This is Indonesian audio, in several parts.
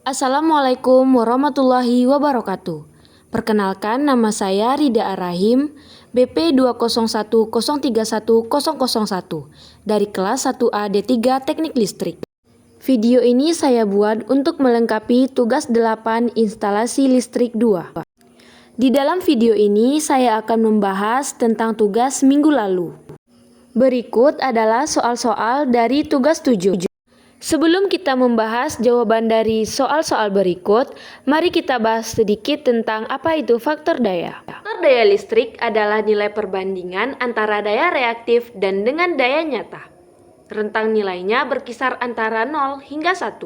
Assalamualaikum warahmatullahi wabarakatuh. Perkenalkan, nama saya Rida Ar-Rahim, BP 201031001 dari kelas 1A D3 Teknik Listrik. Video ini saya buat untuk melengkapi tugas 8 instalasi listrik 2. Di dalam video ini saya akan membahas tentang tugas minggu lalu. Berikut adalah soal-soal dari tugas 7. Sebelum kita membahas jawaban dari soal-soal berikut, mari kita bahas sedikit tentang apa itu faktor daya. Faktor daya listrik adalah nilai perbandingan antara daya reaktif dan dengan daya nyata. Rentang nilainya berkisar antara 0 hingga 1.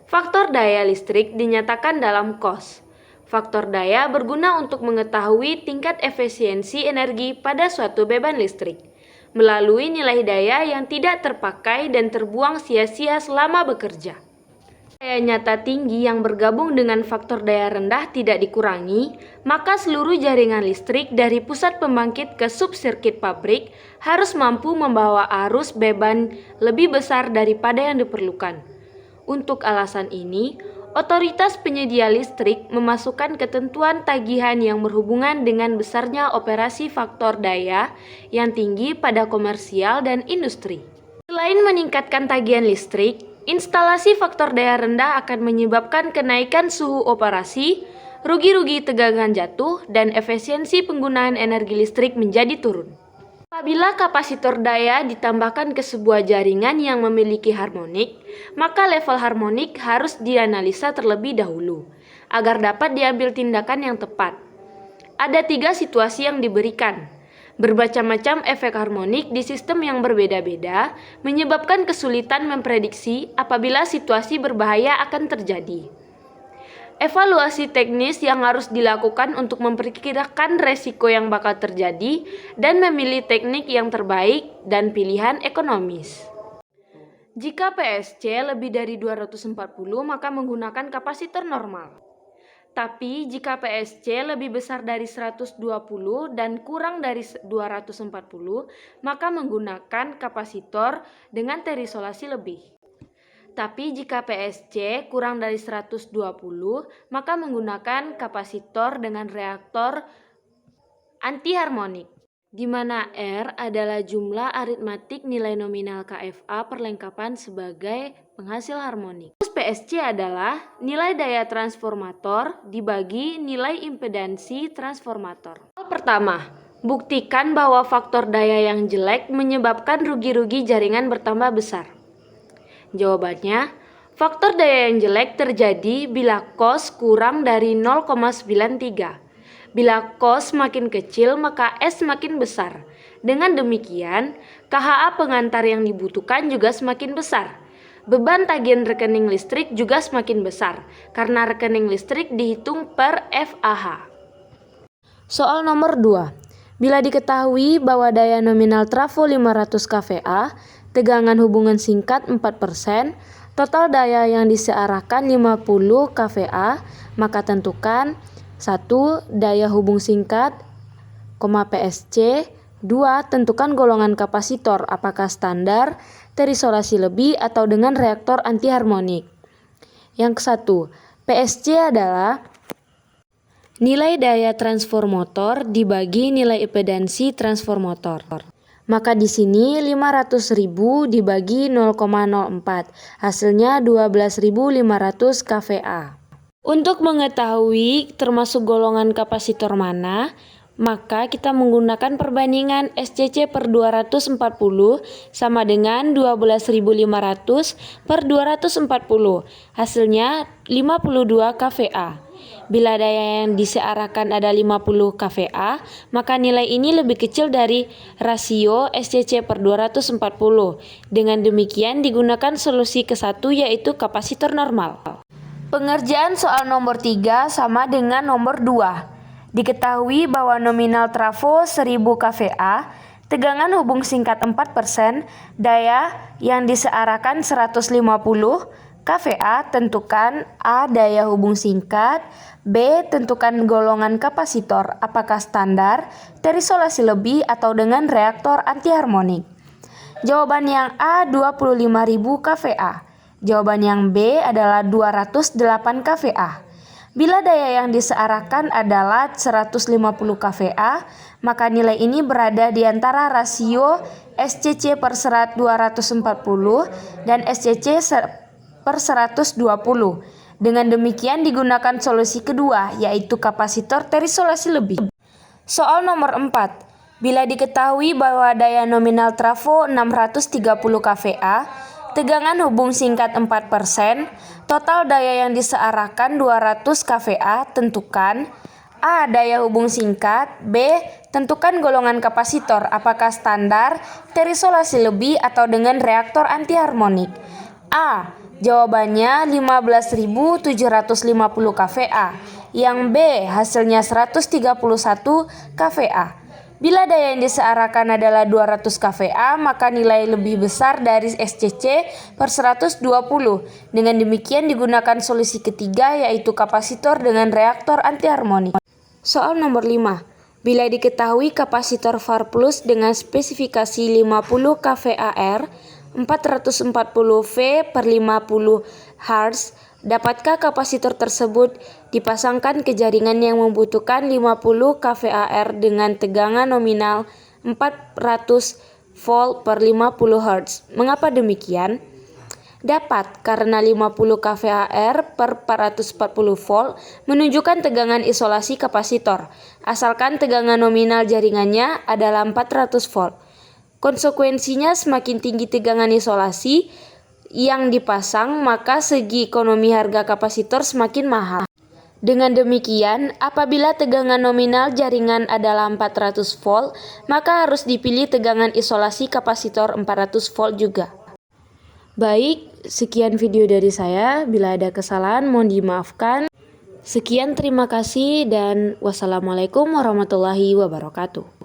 Faktor daya listrik dinyatakan dalam cos. Faktor daya berguna untuk mengetahui tingkat efisiensi energi pada suatu beban listrik melalui nilai daya yang tidak terpakai dan terbuang sia-sia selama bekerja. Daya nyata tinggi yang bergabung dengan faktor daya rendah tidak dikurangi, maka seluruh jaringan listrik dari pusat pembangkit ke sub-sirkuit pabrik harus mampu membawa arus beban lebih besar daripada yang diperlukan. Untuk alasan ini, otoritas penyedia listrik memasukkan ketentuan tagihan yang berhubungan dengan besarnya operasi faktor daya yang tinggi pada komersial dan industri. Selain meningkatkan tagihan listrik, instalasi faktor daya rendah akan menyebabkan kenaikan suhu operasi, rugi-rugi tegangan jatuh, dan efisiensi penggunaan energi listrik menjadi turun. Apabila kapasitor daya ditambahkan ke sebuah jaringan yang memiliki harmonik, maka level harmonik harus dianalisa terlebih dahulu, agar dapat diambil tindakan yang tepat. Ada 3 situasi yang diberikan. Bermacam-macam efek harmonik di sistem yang berbeda-beda, menyebabkan kesulitan memprediksi apabila situasi berbahaya akan terjadi. Evaluasi teknis yang harus dilakukan untuk memperkirakan resiko yang bakal terjadi dan memilih teknik yang terbaik dan pilihan ekonomis. Jika PSC lebih dari 240 maka menggunakan kapasitor normal. Tapi jika PSC lebih besar dari 120 dan kurang dari 240 maka menggunakan kapasitor dengan terisolasi lebih. Tapi jika PSC kurang dari 120, maka menggunakan kapasitor dengan reaktor antiharmonik, di mana R adalah jumlah aritmatik nilai nominal KFA perlengkapan sebagai penghasil harmonik. PSC adalah nilai daya transformator dibagi nilai impedansi transformator. Pertama, buktikan bahwa faktor daya yang jelek menyebabkan rugi-rugi jaringan bertambah besar. Jawabannya, faktor daya yang jelek terjadi bila cos kurang dari 0,93. Bila cos makin kecil, maka S makin besar. Dengan demikian, KHA pengantar yang dibutuhkan juga semakin besar. Beban tagihan rekening listrik juga semakin besar, karena rekening listrik dihitung per FAH. Soal nomor 2. Bila diketahui bahwa daya nominal trafo 500 kVA, tegangan hubungan singkat 4%, total daya yang disearahkan 50 kVA, maka tentukan 1. Daya hubung singkat, PSC. 2. Tentukan golongan kapasitor, apakah standar, terisolasi lebih, atau dengan reaktor antiharmonik. Yang ke-1, PSC adalah nilai daya transformator dibagi nilai impedansi transformator. Maka di sini 500.000 dibagi 0,04, hasilnya 12.500 kVA. Untuk mengetahui termasuk golongan kapasitor mana, maka kita menggunakan perbandingan SCC per 240 sama dengan 12.500 per 240, hasilnya 52 kVA. Bila daya yang disearahkan ada 50 kVA, maka nilai ini lebih kecil dari rasio SCC per 240. Dengan demikian digunakan solusi ke-1 yaitu kapasitor normal. Pengerjaan soal nomor 3 sama dengan nomor 2. Diketahui bahwa nominal trafo 1000 kVA, tegangan hubung singkat 4%, daya yang disearahkan 150 kVA, tentukan A. Daya hubung singkat, B. Tentukan golongan kapasitor, apakah standar, terisolasi lebih, atau dengan reaktor antiharmonik. Jawaban yang A 25.000 kVA. Jawaban yang B adalah 208 kVA. Bila daya yang disearahkan adalah 150 kVA, maka nilai ini berada di antara rasio SCC per serat 240 dan SCC per 120. Dengan demikian digunakan solusi kedua, yaitu kapasitor terisolasi lebih. Soal nomor 4. Bila diketahui bahwa daya nominal trafo 630 kVA, tegangan hubung singkat 4%, total daya yang disearahkan 200 kVA, tentukan A. Daya hubung singkat. B. Tentukan golongan kapasitor, apakah standar, terisolasi lebih, atau dengan reaktor antiharmonik. A. Jawabannya 15.750 kVA. Yang B. Hasilnya 131 kVA. Bila daya yang disearahkan adalah 200 kVA, maka nilai lebih besar dari SCC per 120. Dengan demikian digunakan solusi ketiga, yaitu kapasitor dengan reaktor antiharmonik. Soal nomor 5. Bila diketahui kapasitor VAR plus dengan spesifikasi 50 kVAR, 440 V per 50 Hz, dapatkah kapasitor tersebut dipasangkan ke jaringan yang membutuhkan 50 kVAR dengan tegangan nominal 400 volt per 50 Hz? Mengapa demikian? Dapat, karena 50 kVAR per 440 volt menunjukkan tegangan isolasi kapasitor, asalkan tegangan nominal jaringannya adalah 400 volt. Konsekuensinya, semakin tinggi tegangan isolasi yang dipasang, maka segi ekonomi harga kapasitor semakin mahal. Dengan demikian, apabila tegangan nominal jaringan adalah 400 volt, maka harus dipilih tegangan isolasi kapasitor 400 volt juga. Baik, sekian video dari saya. Bila ada kesalahan, mohon dimaafkan. Sekian, terima kasih, dan wassalamualaikum warahmatullahi wabarakatuh.